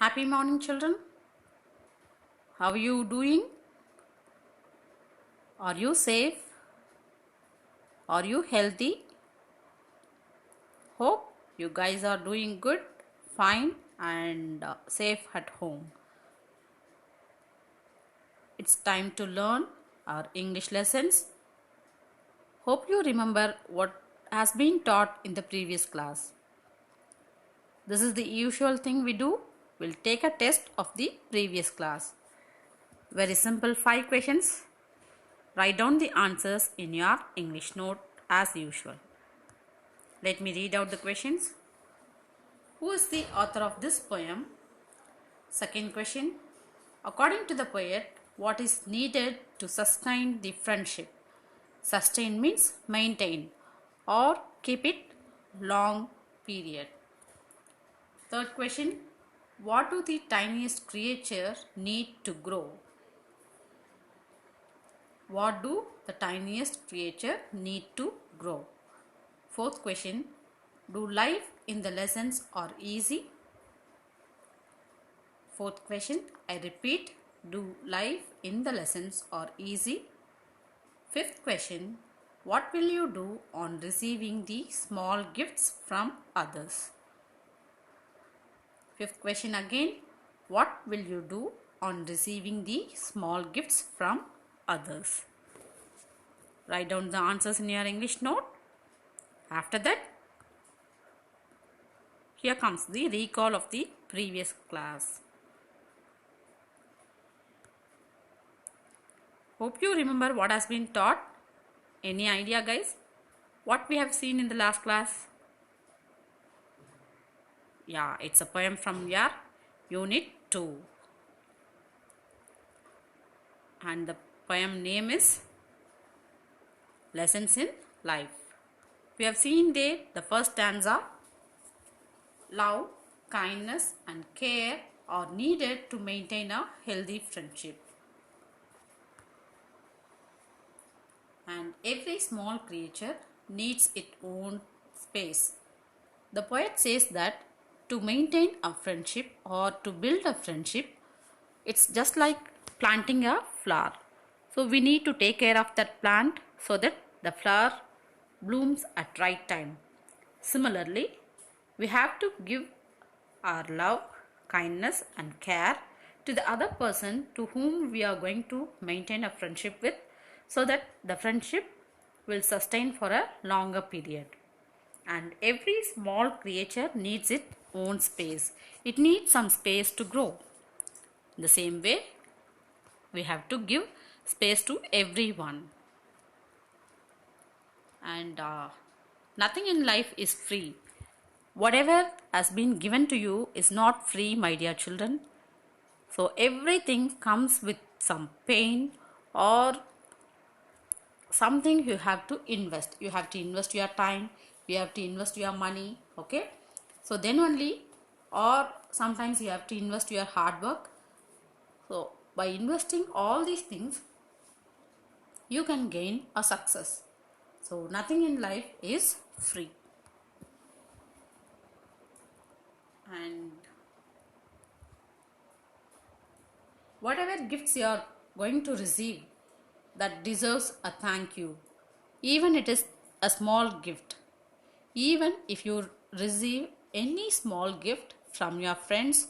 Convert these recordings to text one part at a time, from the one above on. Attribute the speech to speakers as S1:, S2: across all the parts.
S1: Happy morning, children. How are you doing? Are you safe? Are you healthy? Hope you guys are doing good, fine, and safe at home. It's time to learn our English lessons. Hope you remember what has been taught in the previous class. This is the usual thing we do. We'll take a test of the previous class. Very simple 5 questions. Write down the answers in your English note as usual. Let me read out the questions. Who is the author of this poem? Second question. According to the poet, what is needed to sustain the friendship? Sustain means maintain or keep it long period. Third question. What do the tiniest creature need to grow? What do the tiniest creature need to grow? Fourth question. Do life in the lessons are easy? Fourth question. I repeat. Do life in the lessons are easy? Fifth question. What will you do on receiving the small gifts from others? Fifth question again. What will you do on receiving the small gifts from others? Write down the answers in your English note. After that, here comes the recall of the previous class. Hope you remember what has been taught. Any idea, guys? What we have seen in the last class? Yeah, it's a poem from your Unit 2. And the poem name is Lessons in Life. We have seen there the first stanza. Love, kindness and care are needed to maintain a healthy friendship. And every small creature needs its own space. The poet says that to maintain a friendship or to build a friendship, it's just like planting a flower. So we need to take care of that plant so that the flower blooms at right time. Similarly, we have to give our love, kindness and care to the other person to whom we are going to maintain a friendship with, so that the friendship will sustain for a longer period. And every small creature needs its own space. It needs some space to grow. In the same way, we have to give space to everyone. And nothing in life is free. Whatever has been given to you is not free, my dear children. So everything comes with some pain or something you have to invest. You have to invest your time, you have to invest your money, okay? So then only, or sometimes you have to invest your hard work. So by investing all these things, you can gain a success. So nothing in life is free. And whatever gifts you are going to receive, that deserves a thank you. Even it is a small gift. Even if you receive any small gift from your friends,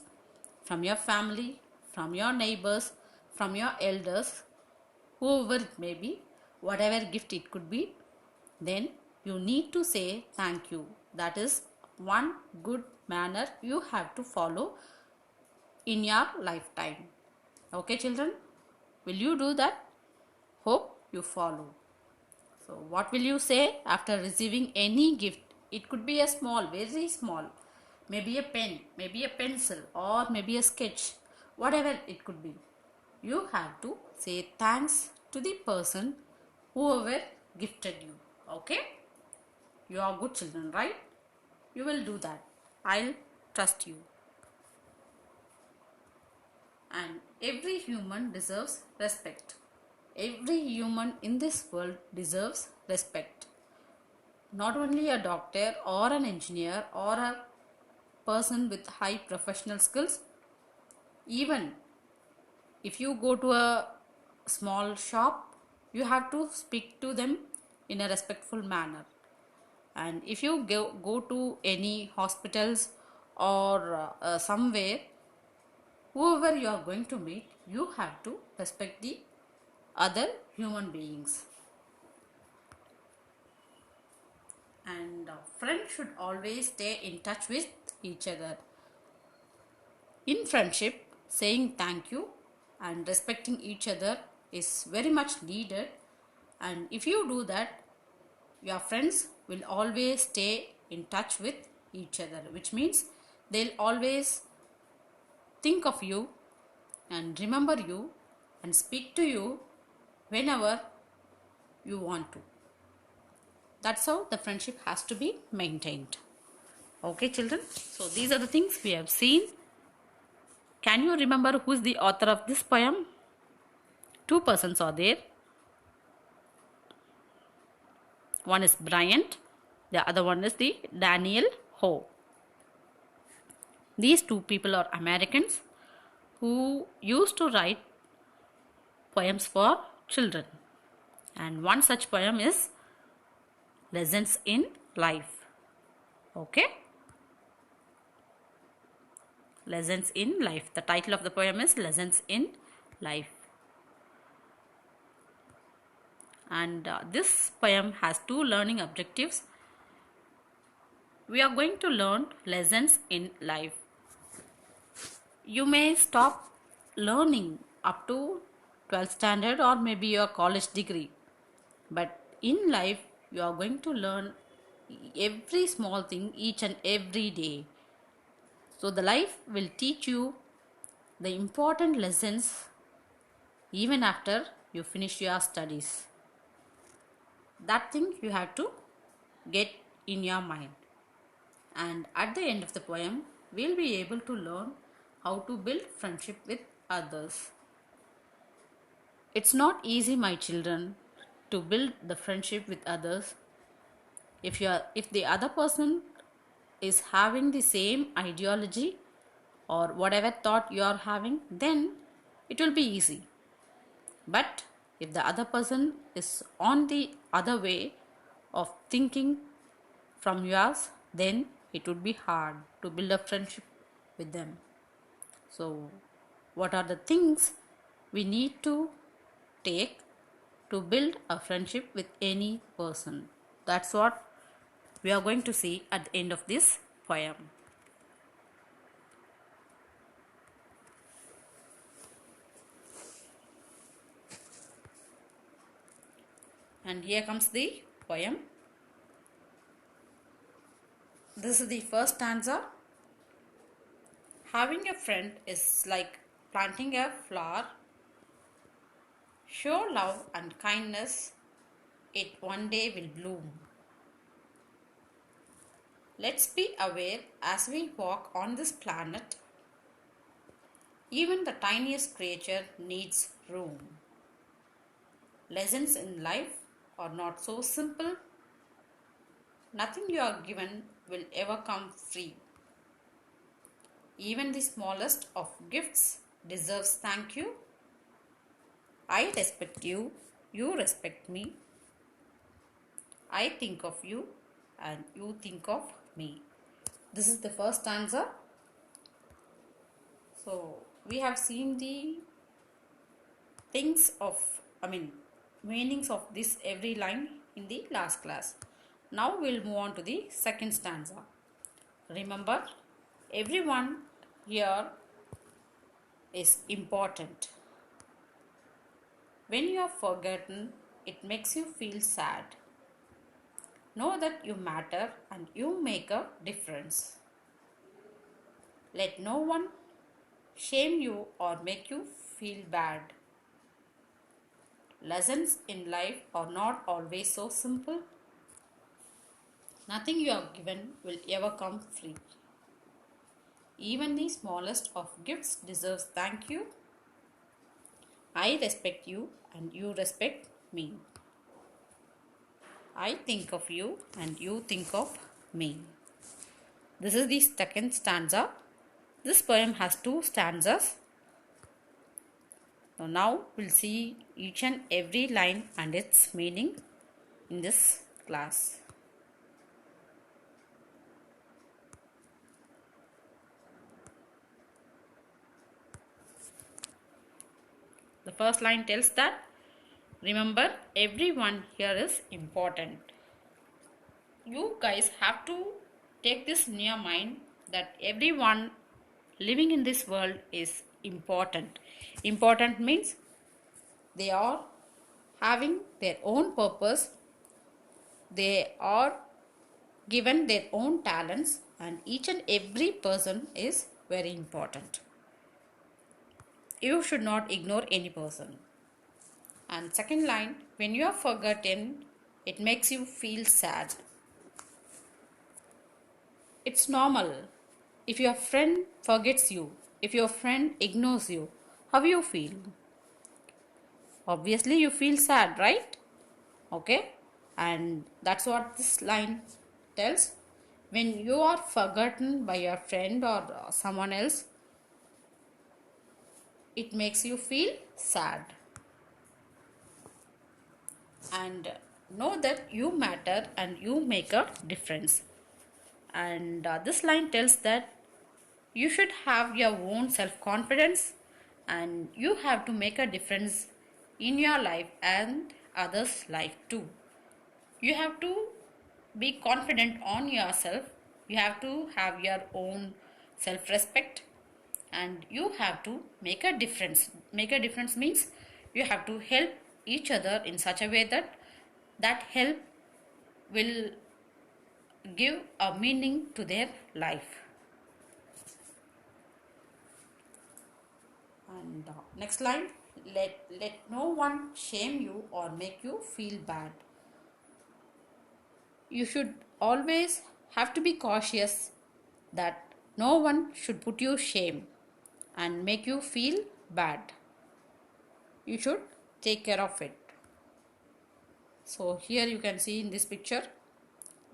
S1: from your family, from your neighbors, from your elders, whoever it may be, whatever gift it could be, then you need to say thank you. That is one good manner you have to follow in your lifetime. Okay, children? Will you do that? Hope you follow. So what will you say after receiving any gift? It could be a small, very small, maybe a pen, maybe a pencil, or maybe a sketch, whatever it could be. You have to say thanks to the person whoever gifted you. Okay? You are good children, right? You will do that. I'll trust you. And every human deserves respect. Every human in this world deserves respect. Not only a doctor or an engineer or a person with high professional skills, Even if you go to a small shop, you have to speak to them in a respectful manner. And if you go to any hospitals or somewhere, whoever you are going to meet, you have to respect the other human beings. And friends should always stay in touch with each other. In friendship, saying thank you and respecting each other is very much needed. And if you do that, your friends will always stay in touch with each other, which means they'll always think of you and remember you and speak to you whenever you want to. That's how the friendship has to be maintained. Okay, children? So these are the things we have seen. Can you remember who is the author of this poem? Two persons are there. One is Bryant, the other one is the Daniel Ho. These two people are Americans who used to write poems for children. And one such poem is Lessons in Life. Okay? Lessons in Life. The title of the poem is Lessons in Life. And this poem has two learning objectives. We are going to learn lessons in life. You may stop learning up to 12th standard or maybe your college degree. But in life, you are going to learn every small thing each and every day. So the life will teach you the important lessons even after you finish your studies. That thing you have to get in your mind. And at the end of the poem, we'll be able to learn how to build friendship with others. It's not easy, my children, to build the friendship with others. If the other person is having the same ideology or whatever thought you are having, then it will be easy. But if the other person is on the other way of thinking from yours, then it would be hard to build a friendship with them. So, what are the things we need to take to build a friendship with any person? That's what we are going to see at the end of this poem. And here comes the poem. This is the first stanza. Having a friend is like planting a flower. Show love and kindness, it one day will bloom. Let's be aware as we walk on this planet. Even the tiniest creature needs room. Lessons in life are not so simple. Nothing you are given will ever come free. Even the smallest of gifts deserves thank you. I respect you, you respect me. I think of you and you think of me. This is the first stanza. So we have seen the meanings of this every line in the last class. Now we'll move on to the second stanza. Remember, everyone here is important. When you are forgotten, it makes you feel sad. Know that you matter and you make a difference. Let no one shame you or make you feel bad. Lessons in life are not always so simple. Nothing you are given will ever come free. Even the smallest of gifts deserves thank you. I respect you and you respect me. I think of you and you think of me. This is the second stanza. This poem has two stanzas. So now we'll see each and every line and its meaning in this class. The first line tells that remember, everyone here is important. You guys have to take this in your mind that everyone living in this world is important. Important means they are having their own purpose, they are given their own talents, and each and every person is very important. You should not ignore any person. And second line, when you are forgotten, it makes you feel sad. It's normal. If your friend forgets you, if your friend ignores you, how you feel? Obviously, you feel sad, right? Okay? And that's what this line tells. When you are forgotten by your friend or someone else, it makes you feel sad. And know that you matter and you make a difference. And this line tells that you should have your own self-confidence and you have to make a difference in your life and others' life too. You have to be confident on yourself. You have to have your own self-respect and you have to make a difference. Make a difference means you have to help each other in such a way that that help will give a meaning to their life. And next line, let no one shame you or make you feel bad. You should always have to be cautious that no one should put you shame and make you feel bad. You should take care of it. So here you can see in this picture,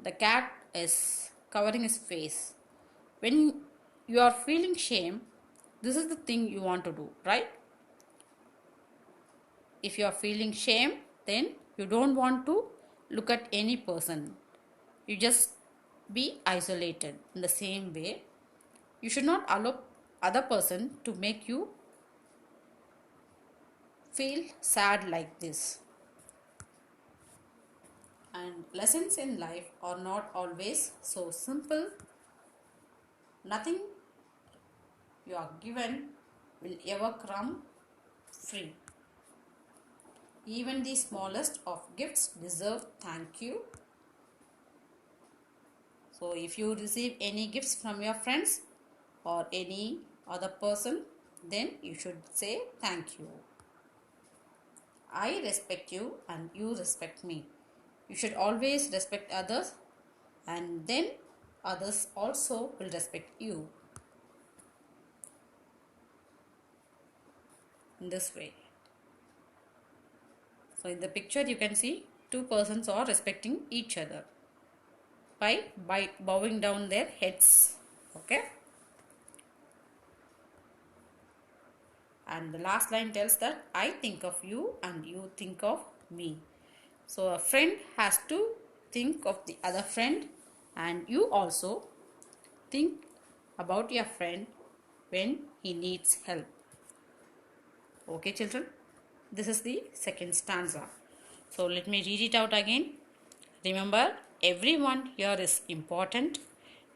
S1: the cat is covering his face. When you are feeling shame, this is the thing you want to do, right? If you are feeling shame, then you don't want to look at any person. You just be isolated. In the same way, you should not allow other person to make you feel sad like this. And lessons in life are not always so simple. Nothing you are given will ever come free. Even the smallest of gifts deserve thank you. So if you receive any gifts from your friends or any other person, then you should say thank you. I respect you and you respect me. You should always respect others and then others also will respect you. In this way. So in the picture you can see two persons are respecting each other by bowing down their heads. Okay. And the last line tells that I think of you and you think of me. So a friend has to think of the other friend and you also think about your friend when he needs help. Okay children, this is the second stanza. So let me read it out again. Remember, everyone here is important.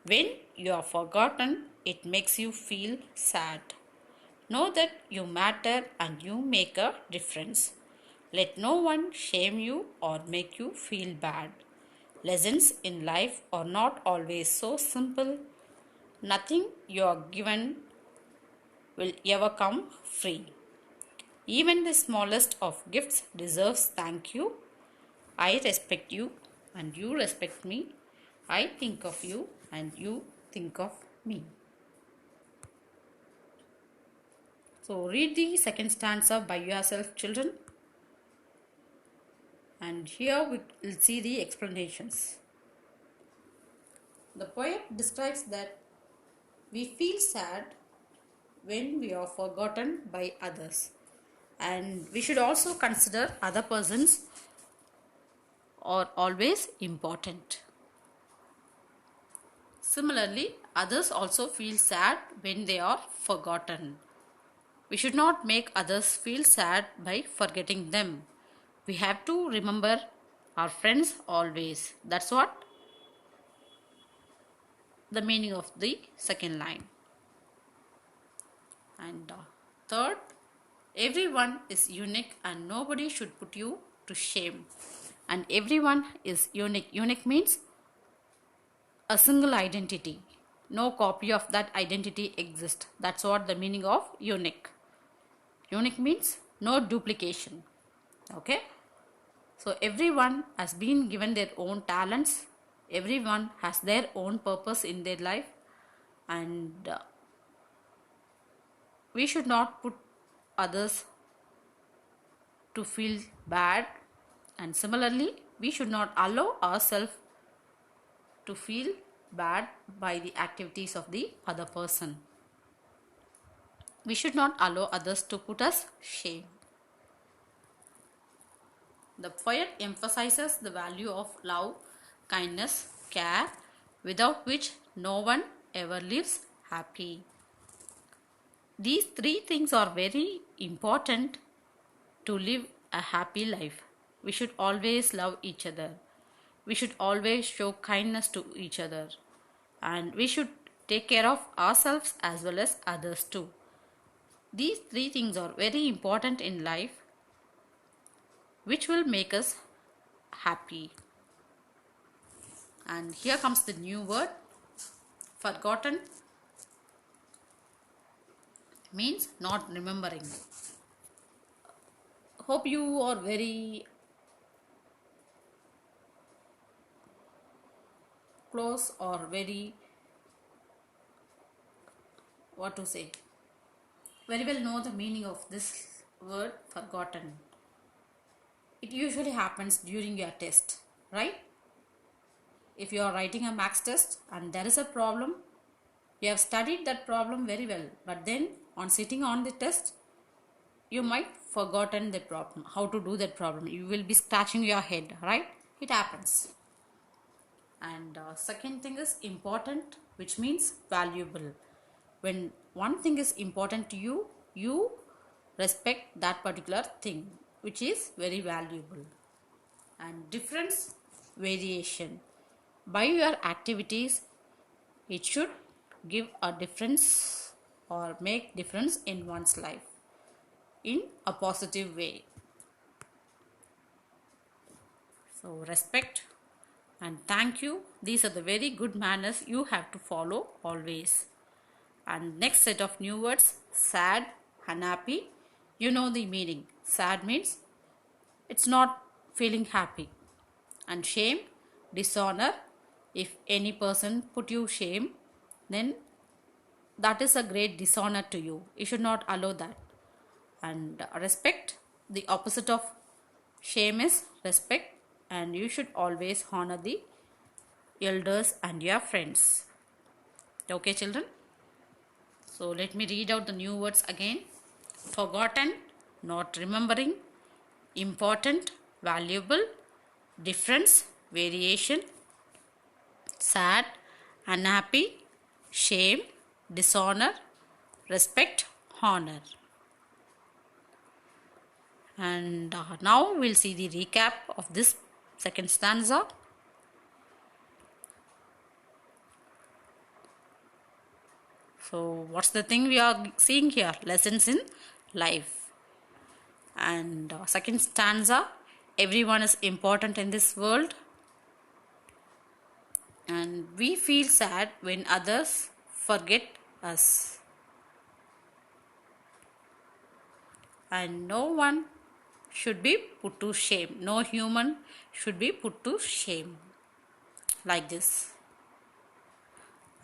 S1: When you are forgotten, it makes you feel sad. Know that you matter and you make a difference. Let no one shame you or make you feel bad. Lessons in life are not always so simple. Nothing you are given will ever come free. Even the smallest of gifts deserves thank you. I respect you and you respect me. I think of you and you think of me. So read the second stanza by yourself, children. And here we will see the explanations. The poet describes that we feel sad when we are forgotten by others. And we should also consider other persons are always important. Similarly, others also feel sad when they are forgotten. We should not make others feel sad by forgetting them. We have to remember our friends always. That's what the meaning of the second line. And third, everyone is unique and nobody should put you to shame. And everyone is unique. Unique means a single identity. No copy of that identity exists. That's what the meaning of unique. Unique means no duplication. Okay. So everyone has been given their own talents. Everyone has their own purpose in their life. And we should not put others to feel bad. And similarly, we should not allow ourselves to feel bad by the activities of the other person. We should not allow others to put us shame. The poet emphasizes the value of love, kindness, care, without which no one ever lives happy. These three things are very important to live a happy life. We should always love each other. We should always show kindness to each other. And we should take care of ourselves as well as others too. These three things are very important in life, which will make us happy. And here comes the new word. Forgotten means not remembering. Hope you are very close or very, what to say, very well know the meaning of this word forgotten. It usually happens during your test, right? If you are writing a maths test and there is a problem, you have studied that problem very well, but then on sitting on the test, you might forgotten the problem, how to do that problem. You will be scratching your head, right? It happens. And second thing is important, which means valuable. When one thing is important to you, you respect that particular thing, which is very valuable. And difference, variation. By your activities, it should give a difference or make difference in one's life in a positive way. So respect and thank you, these are the very good manners you have to follow always. And next set of new words, sad, unhappy. You know the meaning. Sad means it's not feeling happy. And shame, dishonor. If any person put you shame, then that is a great dishonor to you. You should not allow that. And respect, the opposite of shame is respect, and you should always honor the elders and your friends. Okay, children? So let me read out the new words again. Forgotten, not remembering. Important, valuable. Difference, variation. Sad, unhappy. Shame, dishonor. Respect, honor. And now we'll see the recap of this second stanza. So what's the thing we are seeing here? Lessons in life. And second stanza, everyone is important in this world. And we feel sad when others forget us. And no one should be put to shame. No human should be put to shame. Like this.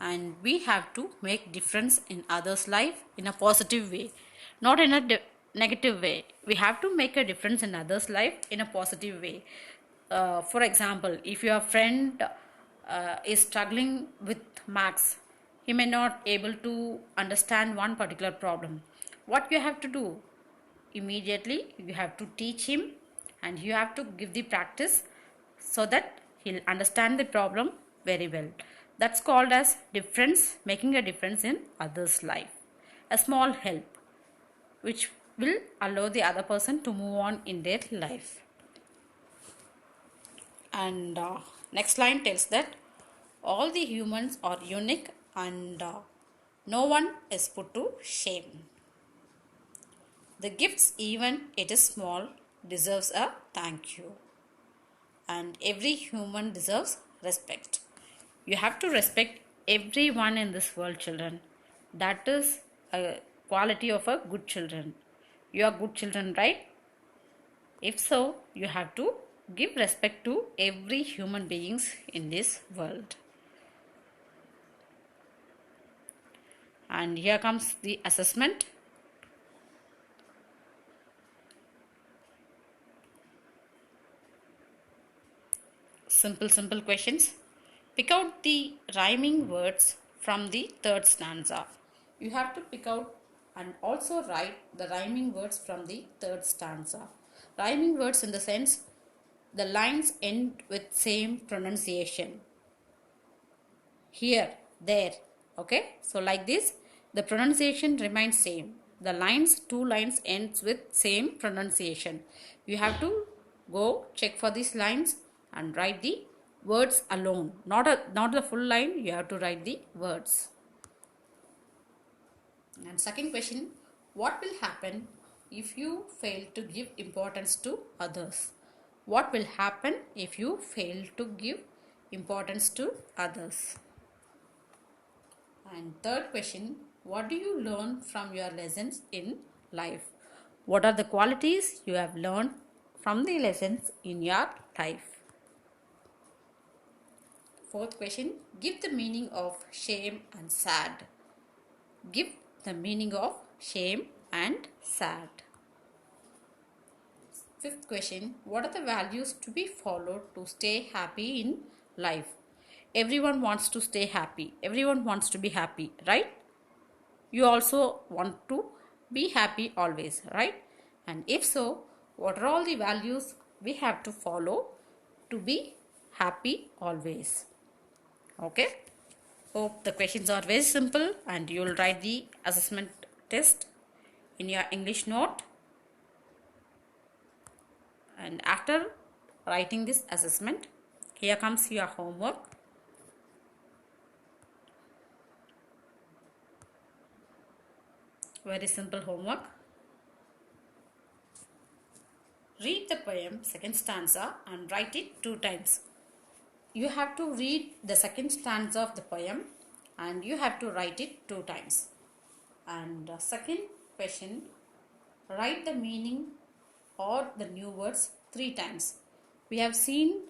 S1: And we have to make difference in others' life in a positive way, not in a negative way. We have to make a difference in others' life in a positive way. For example, if your friend is struggling with maths, he may not able to understand one particular problem. What you have to do? immediately you have to teach him, and you have to give the practice so that he'll understand the problem very well. That's called as difference, making a difference in others' life. A small help which will allow the other person to move on in their life. And next line tells that all the humans are unique, and no one is put to shame. The gifts, even it is small, deserves a thank you. And every human deserves respect. You have to respect everyone in this world, children. That is a quality of a good children. You are good children, right? If so, you have to give respect to every human beings in this world. And here comes the assessment. Simple questions. Pick out the rhyming words from the third stanza. You have to pick out and also write the rhyming words from the third stanza. Rhyming words in the sense the lines end with same pronunciation. Here, there. Okay, so like this, the pronunciation remains same. The lines, two lines ends with same pronunciation. You have to go check for these lines and write the words alone, not the full line. You have to write the words. And second question, what will happen if you fail to give importance to others? What will happen if you fail to give importance to others? And third question, what do you learn from your lessons in life? What are the qualities you have learned from the lessons in your life? Fourth question, give the meaning of shame and sad. Give the meaning of shame and sad. Fifth question, what are the values to be followed to stay happy in life? Everyone wants to stay happy. Everyone wants to be happy, right? You also want to be happy always, right? And if so, what are all the values we have to follow to be happy always? Okay. Hope the questions are very simple, and you will write the assessment test in your English note. And after writing this assessment, here comes your homework. Very simple homework. Read the poem second stanza and write it 2 times. You have to read the second stanza of the poem and you have to write it 2 times. And second question, write the meaning or the new words 3 times. We have seen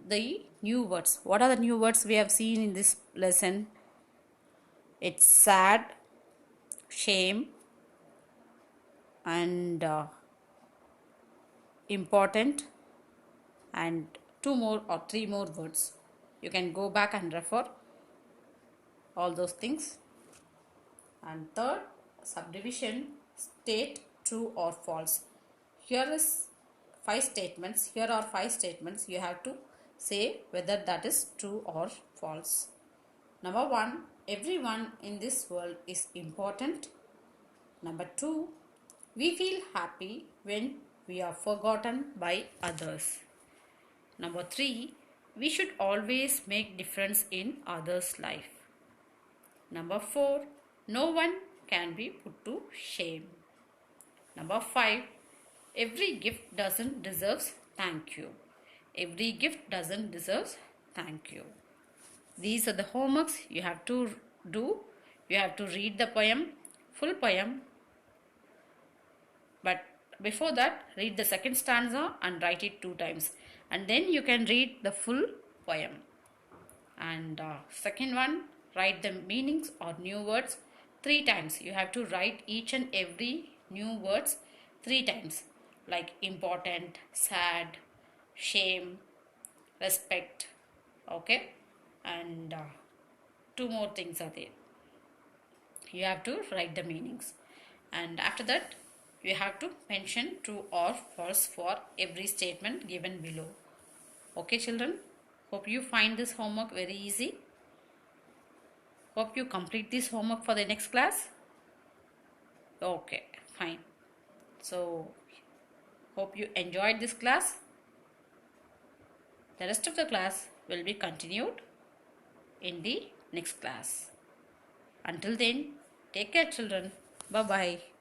S1: the new words. What are the new words we have seen in this lesson? It's sad, shame, and important, and 2 more or 3 more words. You can go back and refer all those things. And third subdivision, state true or false. Here is 5 statements. Here are 5 statements. You have to say whether that is true or false. Number 1, everyone in this world is important. Number 2, we feel happy when we are forgotten by others. Number 3, we should always make difference in others' life. Number 4, no one can be put to shame. Number 5, every gift doesn't deserve thank you. Every gift doesn't deserve thank you. These are the homeworks you have to do. You have to read the poem, full poem. But before that, read the second stanza and write it 2 times. And then you can read the full poem. And second one, write the meanings or new words 3 times. You have to write each and every new words 3 times. Like important, sad, shame, respect. Okay. And 2 more things are there. You have to write the meanings. And after that, you have to mention true or false for every statement given below. Okay children, hope you find this homework very easy. Hope you complete this homework for the next class. Okay, fine. So hope you enjoyed this class. The rest of the class will be continued in the next class. Until then, take care children. Bye bye.